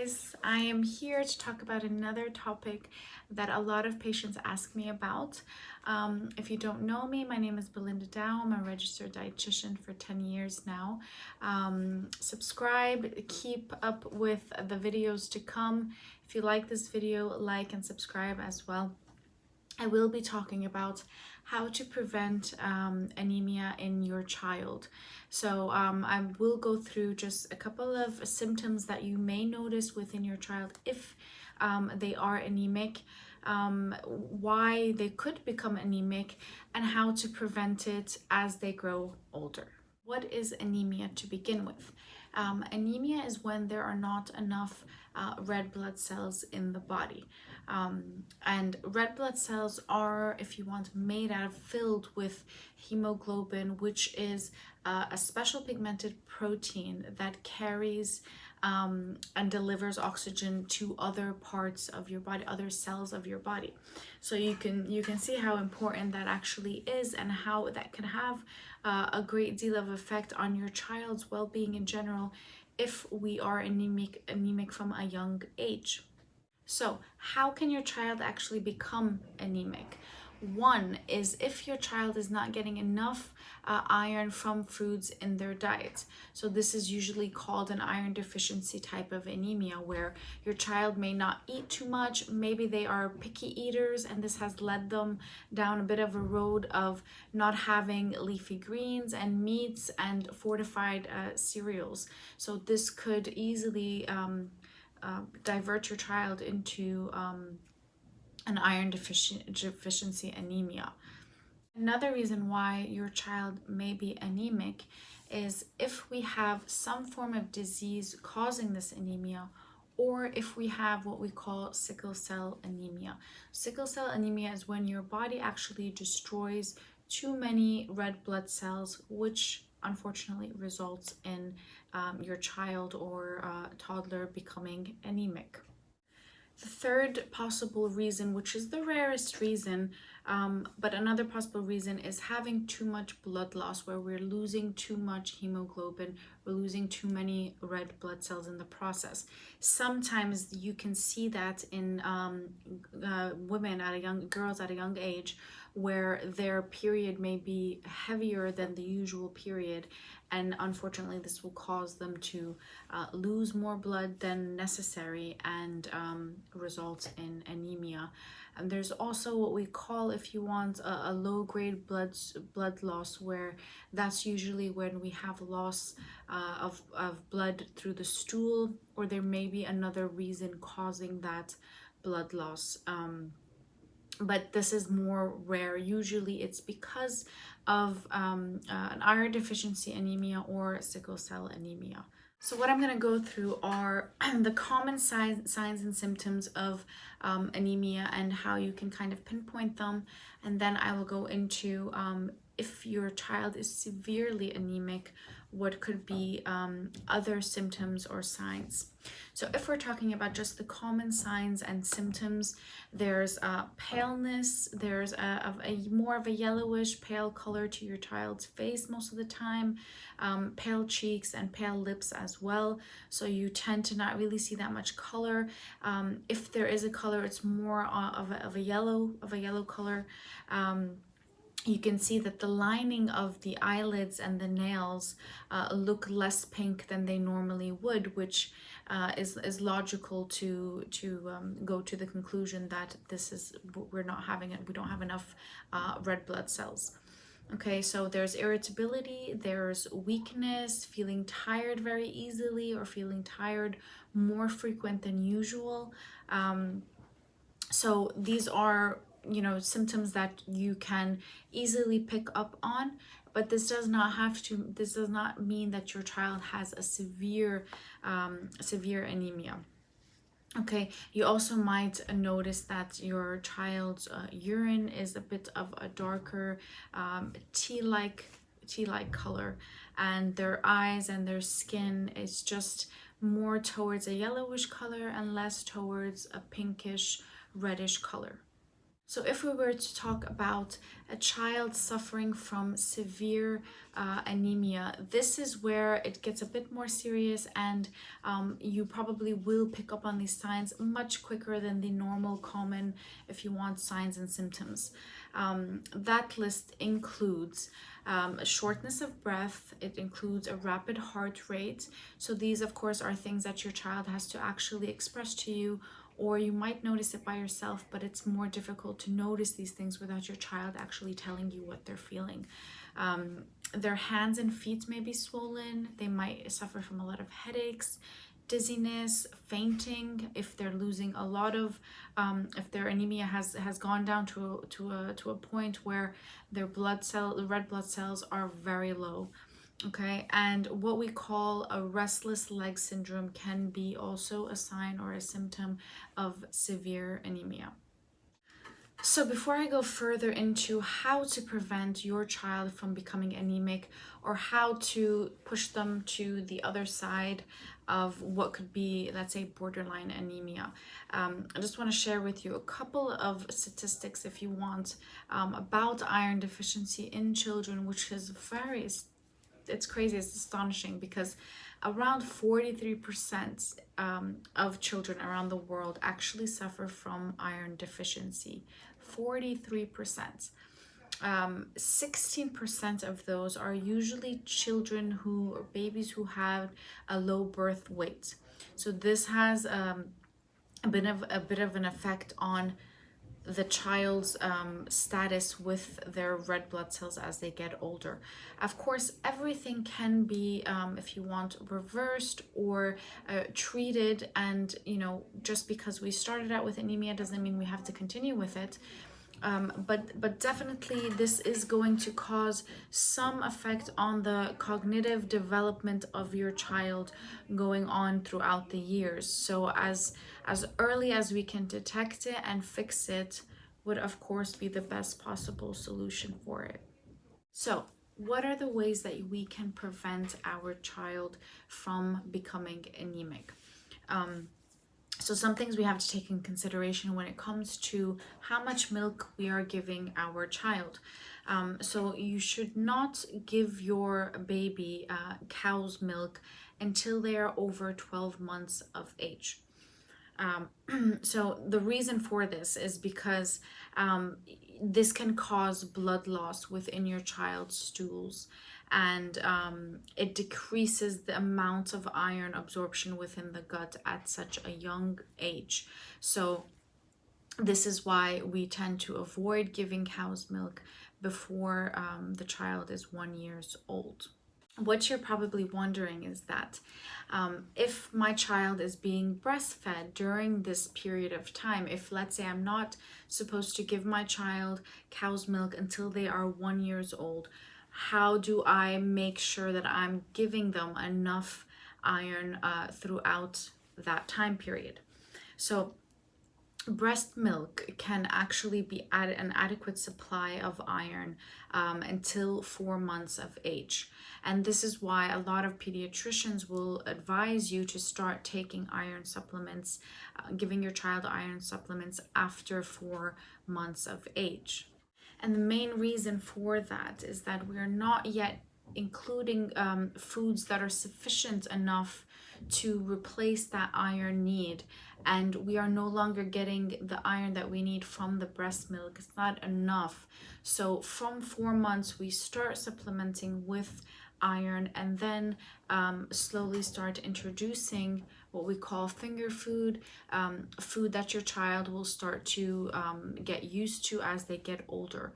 guys, I am here to talk about another topic that a lot of patients ask me about. If you don't know me, my name is Belinda Dow. I'm a registered dietitian for 10 years now. Subscribe, keep up with the videos to come. If you like this video, like and subscribe as well. I will be talking about how to prevent anemia in your child. So I will go through just a couple of symptoms that you may notice within your child if they are anemic, why they could become anemic, and how to prevent it as they grow older. What is anemia to begin with? Anemia is when there are not enough red blood cells in the body. And red blood cells are, if you want, filled with hemoglobin, which is a special pigmented protein that carries and delivers oxygen to other parts of your body, other cells of your body. So you can see how important that actually is, and how that can have a great deal of effect on your child's well-being in general if we are anemic from a young age. So how can your child actually become anemic? One is if your child is not getting enough iron from foods in their diet. So this is usually called an iron deficiency type of anemia, where your child may not eat too much. Maybe they are picky eaters, and this has led them down a bit of a road of not having leafy greens and meats and fortified cereals. So this could easily divert your child into an iron deficiency anemia. Another reason why your child may be anemic is if we have some form of disease causing this anemia, or if we have what we call sickle cell anemia. Sickle cell anemia is when your body actually destroys too many red blood cells, which unfortunately results in your child or toddler becoming anemic. The third possible reason, which is the rarest reason, but another possible reason, is having too much blood loss, where we're losing too much hemoglobin, we're losing too many red blood cells in the process. Sometimes you can see that in girls at a young age, where their period may be heavier than the usual period, and unfortunately this will cause them to lose more blood than necessary and result in anemia. And there's also what we call, if you want, a low-grade blood loss, where that's usually when we have loss of blood through the stool, or there may be another reason causing that blood loss. But this is more rare. Usually it's because of an iron deficiency anemia or sickle cell anemia. So what I'm going to go through are the common signs and symptoms of anemia and how you can kind of pinpoint them. And then I will go into if your child is severely anemic, what could be other symptoms or signs. So if we're talking about just the common signs and symptoms, there's paleness, there's a more of a yellowish pale color to your child's face most of the time, pale cheeks and pale lips as well. So you tend to not really see that much color. If there is a color, it's more of a yellow color. You can see that the lining of the eyelids and the nails look less pink than they normally would, which is logical to go to the conclusion that we don't have enough red blood cells. Okay, so there's irritability, there's weakness, feeling tired very easily, or feeling tired more frequent than usual. So these are symptoms that you can easily pick up on, but this does not mean that your child has a severe anemia. Okay, you also might notice that your child's urine is a bit of a darker tea-like color, and their eyes and their skin is just more towards a yellowish color and less towards a pinkish reddish color. So if we were to talk about a child suffering from severe anemia, this is where it gets a bit more serious, and you probably will pick up on these signs much quicker than the normal, common, if you want, signs and symptoms. That list includes a shortness of breath. It includes a rapid heart rate. So these, of course, are things that your child has to actually express to you, or you might notice it by yourself, but it's more difficult to notice these things without your child actually telling you what they're feeling. Their hands and feet may be swollen. They might suffer from a lot of headaches, dizziness, fainting. If they're losing a lot of, if their anemia has gone down to a point where their red blood cells are very low. Okay, and what we call a restless leg syndrome can be also a sign or a symptom of severe anemia. So before I go further into how to prevent your child from becoming anemic, or how to push them to the other side of what could be, let's say, borderline anemia, I just want to share with you a couple of statistics, if you want, about iron deficiency in children, which is it's crazy, it's astonishing, because around 43% of children around the world actually suffer from iron deficiency. 43%. 16% of those are usually children or babies who have a low birth weight. So this has a bit of an effect on the child's status with their red blood cells as they get older. Of course, everything can be, if you want, reversed or treated, and just because we started out with anemia doesn't mean we have to continue with it. But definitely this is going to cause some effect on the cognitive development of your child going on throughout the years. So as early as we can detect it and fix it would, of course, be the best possible solution for it. So what are the ways that we can prevent our child from becoming anemic? So some things we have to take in consideration when it comes to how much milk we are giving our child. So you should not give your baby cow's milk until they are over 12 months of age. So the reason for this is because this can cause blood loss within your child's stools, and it decreases the amount of iron absorption within the gut at such a young age. So this is why we tend to avoid giving cow's milk before the child is 1 year old. What you're probably wondering is that if my child is being breastfed during this period of time, if, let's say, I'm not supposed to give my child cow's milk until they are 1 year old, how do I make sure that I'm giving them enough iron throughout that time period? So breast milk can actually be an adequate supply of iron until 4 months of age. And this is why a lot of pediatricians will advise you to start taking iron supplements, giving your child iron supplements after 4 months of age. And the main reason for that is that we're not yet including foods that are sufficient enough to replace that iron need, and we are no longer getting the iron that we need from the breast milk. It's not enough. So from 4 months we start supplementing with iron, and then slowly start introducing what we call finger food, food that your child will start to get used to as they get older.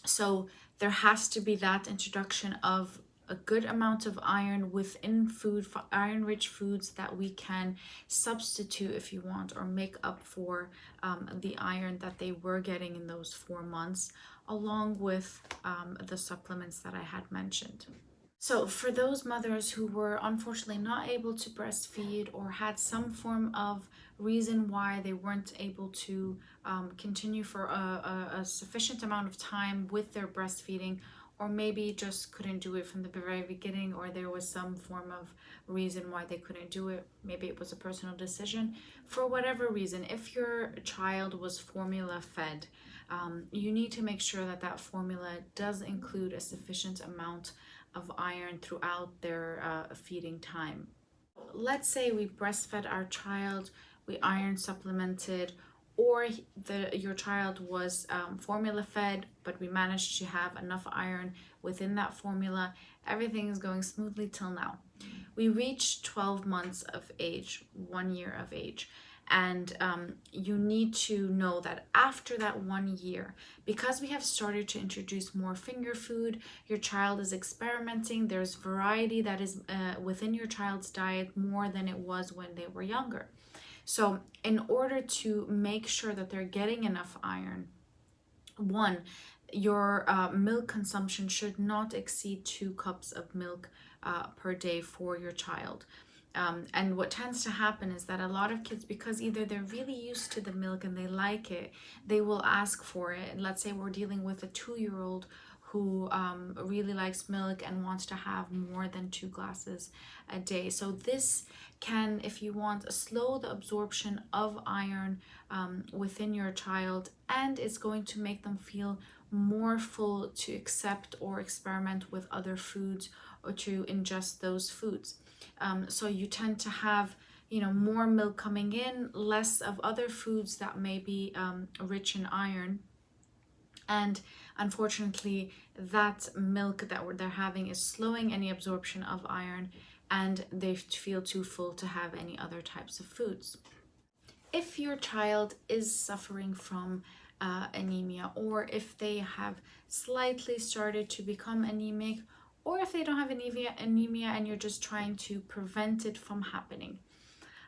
So there has to be that introduction of a good amount of iron within food, iron-rich foods that we can substitute, if you want, or make up for the iron that they were getting in those 4 months, along with the supplements that I had mentioned. So for those mothers who were unfortunately not able to breastfeed, or had some form of reason why they weren't able to continue for a sufficient amount of time with their breastfeeding, or maybe just couldn't do it from the very beginning, or there was some form of reason why they couldn't do it. Maybe it was a personal decision. For whatever reason, if your child was formula fed, you need to make sure that that formula does include a sufficient amount of iron throughout their feeding time. Let's say we breastfed our child, we iron supplemented, or your child was formula fed, but we managed to have enough iron within that formula. Everything is going smoothly till now. We reach 12 months of age, 1 year of age. And you need to know that after that 1 year, because we have started to introduce more finger food, your child is experimenting, there's variety that is within your child's diet more than it was when they were younger. So in order to make sure that they're getting enough iron, one, your milk consumption should not exceed 2 cups of milk per day for your child. And what tends to happen is that a lot of kids, because either they're really used to the milk and they like it, they will ask for it. And let's say we're dealing with a 2-year-old who really likes milk and wants to have more than 2 glasses a day. So this can, if you want, slow the absorption of iron within your child, and it's going to make them feel more full to accept or experiment with other foods or to ingest those foods. So you tend to have, more milk coming in, less of other foods that may be rich in iron. And unfortunately, that milk that they're having is slowing any absorption of iron, and they feel too full to have any other types of foods. If your child is suffering from anemia, or if they have slightly started to become anemic, or if they don't have anemia and you're just trying to prevent it from happening,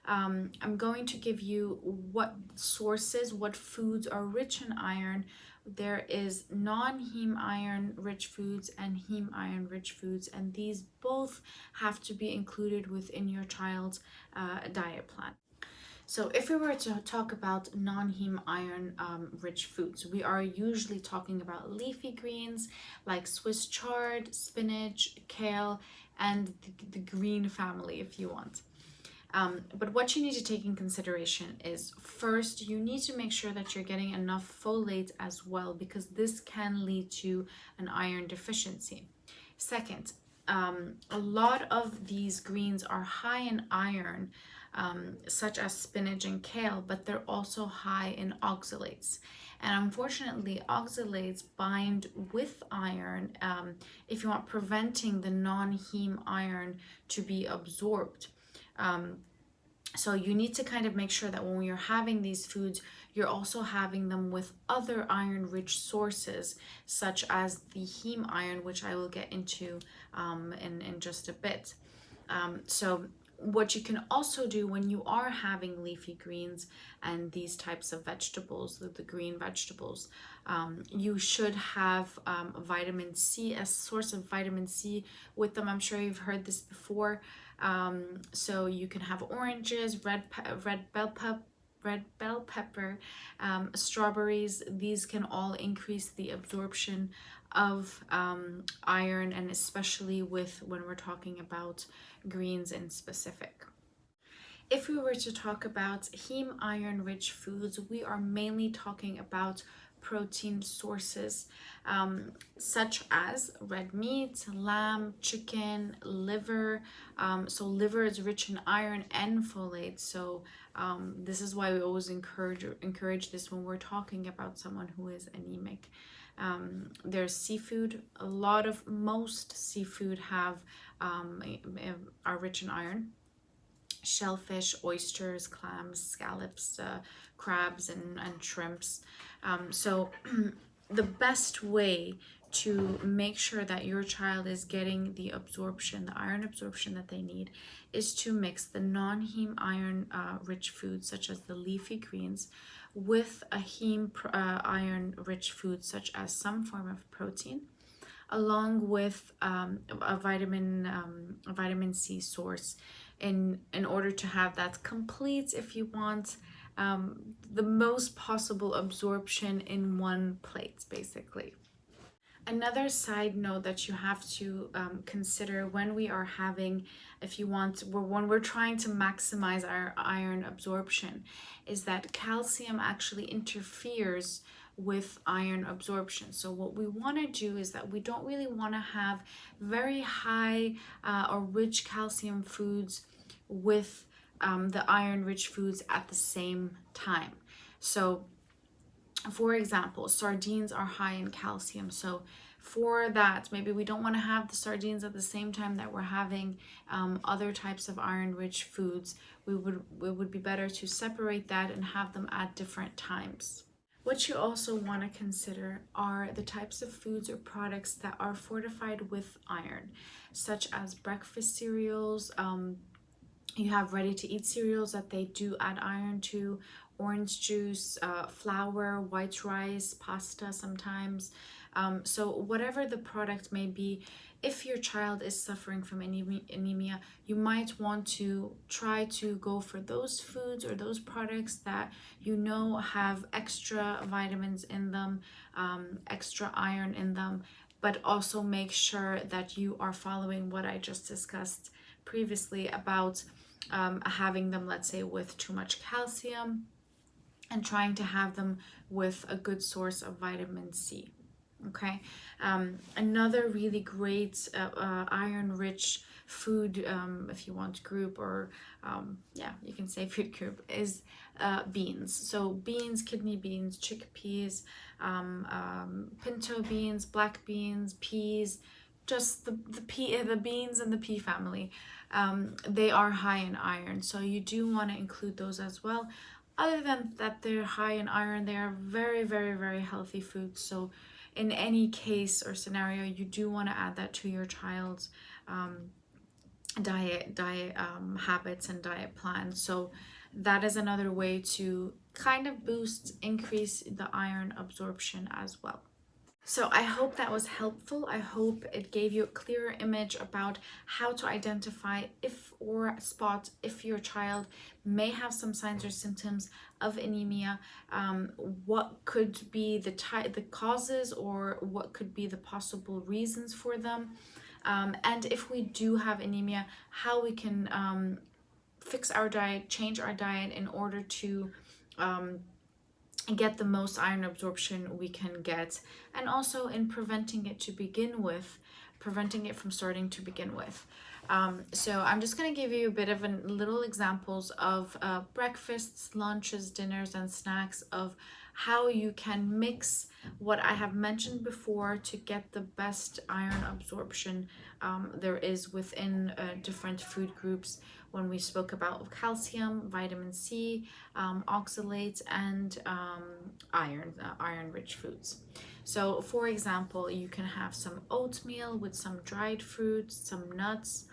I'm going to give you what foods are rich in iron. There is non-heme iron rich foods and heme iron rich foods, and these both have to be included within your child's diet plan. So if we were to talk about non-heme iron rich foods, we are usually talking about leafy greens like Swiss chard, spinach, kale, and the green family if you want. But what you need to take in consideration is, first, you need to make sure that you're getting enough folate as well, because this can lead to an iron deficiency. Second, a lot of these greens are high in iron, such as spinach and kale, but they're also high in oxalates. And unfortunately, oxalates bind with iron, if you want, preventing the non-heme iron to be absorbed. So you need to kind of make sure that when you're having these foods, you're also having them with other iron-rich sources, such as the heme iron, which I will get into in just a bit. So what you can also do when you are having leafy greens and these types of vegetables, the green vegetables, you should have vitamin C, a source of vitamin C with them. I'm sure you've heard this before. So you can have oranges, red bell pepper, strawberries. These can all increase the absorption of iron, and especially when we're talking about greens in specific. If we were to talk about heme iron rich foods, we are mainly talking about protein sources, such as red meat, lamb, chicken, liver. So liver is rich in iron and folate. So this is why we always encourage this when we're talking about someone who is anemic. There's seafood. Most seafood are rich in iron. Shellfish, oysters, clams, scallops, crabs, and shrimps. So the best way to make sure that your child is getting the iron absorption that they need, is to mix the non-heme iron rich foods, such as the leafy greens, with a heme iron rich food, such as some form of protein, along with a vitamin C source, in order to have that complete, if you want, the most possible absorption in one plate, basically. Another side note that you have to consider when we are having, if you want, when we're trying to maximize our iron absorption, is that calcium actually interferes with iron absorption. So what we want to do is that we don't really want to have very high or rich calcium foods with the iron rich foods at the same time. So for example, sardines are high in calcium. So for that, maybe we don't want to have the sardines at the same time that we're having other types of iron-rich foods. It would be better to separate that and have them at different times. What you also want to consider are the types of foods or products that are fortified with iron, such as breakfast cereals. You have ready-to-eat cereals that they do add iron to, orange juice, flour, white rice, pasta sometimes. So whatever the product may be, if your child is suffering from anemia, you might want to try to go for those foods or those products that you know have extra vitamins in them, extra iron in them, but also make sure that you are following what I just discussed previously about having them, let's say, with too much calcium, and trying to have them with a good source of vitamin C. Okay, another really great iron-rich food, if you want group, or yeah, you can say food group, is beans. So beans, kidney beans, chickpeas, pinto beans, black beans, peas, just the beans and the pea family. They are high in iron, so you do want to include those as well. Other than that, they're high in iron. They are very, very, very healthy foods. So in any case or scenario, you do want to add that to your child's diet habits and diet plans. So that is another way to kind of increase the iron absorption as well. So I hope that was helpful. I hope it gave you a clearer image about how to identify or spot if your child may have some signs or symptoms of anemia, what could be the causes, or what could be the possible reasons for them, and if we do have anemia, how we can fix our diet, change our diet in order to get the most iron absorption we can get, and also in preventing it preventing it from starting to begin with. So I'm just going to give you a bit of little examples of breakfasts, lunches, dinners, and snacks of how you can mix what I have mentioned before to get the best iron absorption there is within different food groups. When we spoke about calcium, vitamin C, oxalates, and iron-rich foods. So for example, you can have some oatmeal with some dried fruits, some nuts.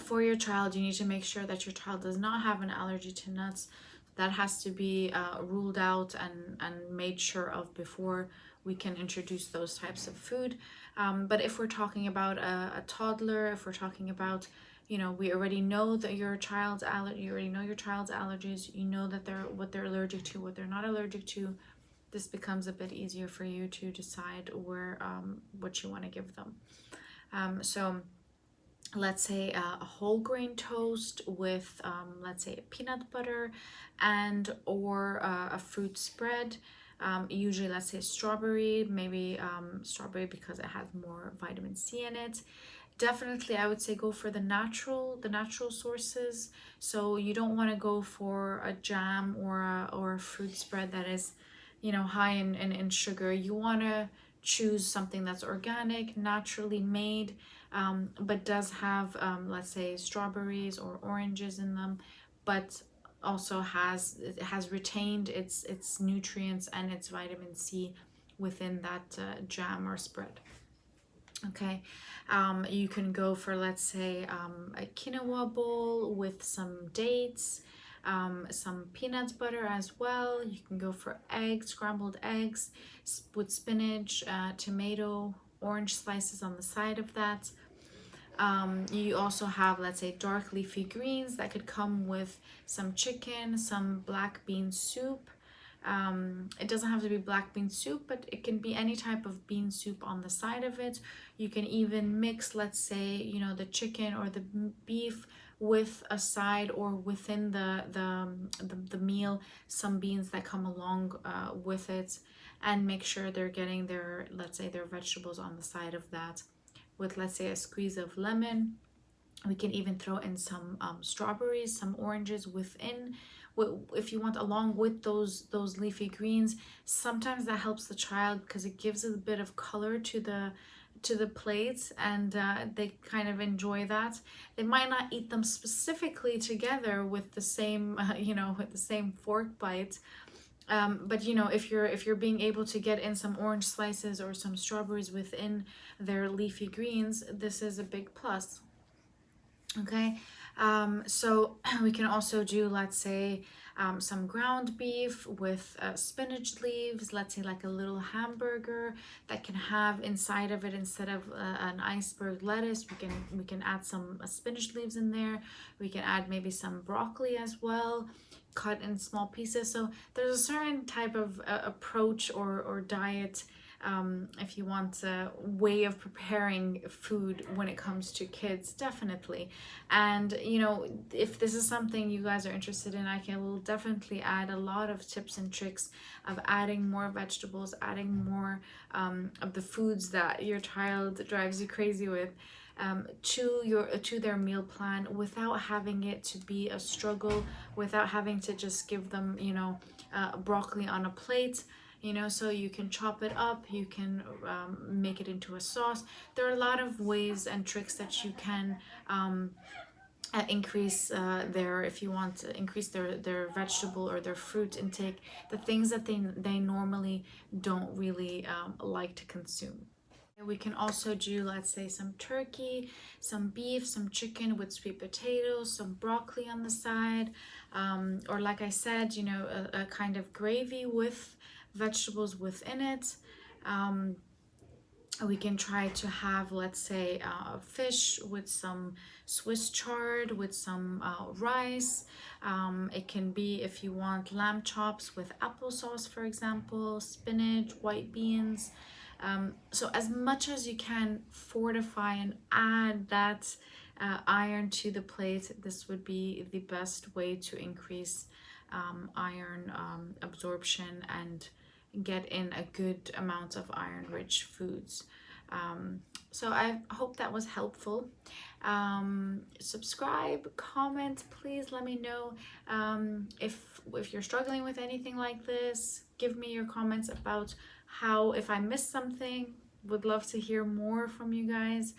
For your child, you need to make sure that your child does not have an allergy to nuts. That has to be ruled out and made sure of before we can introduce those types of food. But if we're talking about a toddler, if we're talking about, we already know that you already know your child's allergies, you know that what they're allergic to, what they're not allergic to. This becomes a bit easier for you to decide what you want to give them. So let's say a whole grain toast with let's say peanut butter or a fruit spread. Usually, let's say strawberry, maybe strawberry because it has more vitamin C in it. Definitely, I would say go for the natural sources. So you don't want to go for a jam or a fruit spread that is, high in sugar. You want to choose something that's organic, naturally made, but does have, let's say, strawberries or oranges in them, but also has retained its nutrients and its vitamin C within that jam or spread. Okay, you can go for, let's say, a quinoa bowl with some dates, some peanut butter as well. You can go for scrambled eggs with spinach, tomato, orange slices on the side of that. You also have, let's say, dark leafy greens that could come with some chicken, some black bean soup, It doesn't have to be black bean soup, but it can be any type of bean soup on the side of it. You can even mix, let's say, you know, the chicken or the beef with a side or within the meal, some beans that come along with it, and make sure they're getting their, let's say, their vegetables on the side of that, with, let's say, a squeeze of lemon. We can even throw in some strawberries, some oranges within, if you want, along with those leafy greens. Sometimes that helps the child because it gives a bit of color to the plates, and they kind of enjoy that. They might not eat them specifically together with the same you know, with the same fork bite, but you know, if you're being able to get in some orange slices or some strawberries within their leafy greens, this is a big plus. Okay, so we can also do, let's say, some ground beef with spinach leaves, let's say like a little hamburger that can have inside of it, instead of an iceberg lettuce, we can add some spinach leaves in there. We can add maybe some broccoli as well, cut in small pieces. So there's a certain type of approach or diet, if you want, a way of preparing food when it comes to kids, definitely. And you know, if this is something you guys are interested in, will definitely add a lot of tips and tricks of adding more vegetables, adding more of the foods that your child drives you crazy with, to their meal plan, without having it to be a struggle, without having to just give them, you know, broccoli on a plate. You know, so you can chop it up, you can make it into a sauce. There are a lot of ways and tricks that you can increase if you want to increase their vegetable or their fruit intake, the things that they normally don't really like to consume. We can also do, let's say, some turkey, some beef, some chicken with sweet potatoes, some broccoli on the side, or like I said, you know, a kind of gravy with vegetables within it. We can try to have, let's say, fish with some Swiss chard, with some rice. It can be, if you want, lamb chops with applesauce, for example, spinach, white beans. So as much as you can fortify and add that iron to the plate, this would be the best way to increase iron absorption and get in a good amount of iron-rich foods. So I hope that was helpful. Subscribe, comment, please let me know if you're struggling with anything like this. Give me your comments about how, if I missed something, would love to hear more from you guys.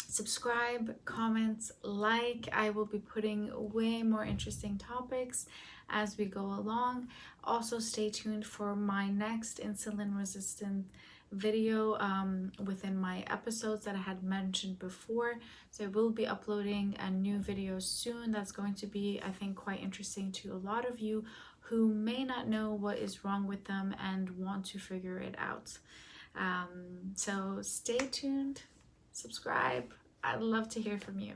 Subscribe, comment, like. I will be putting way more interesting topics as we go along. Also stay tuned for my next insulin resistant video within my episodes that I had mentioned before. So I will be uploading a new video soon that's going to be, I think, quite interesting to a lot of you who may not know what is wrong with them and want to figure it out. So stay tuned, subscribe. I'd love to hear from you.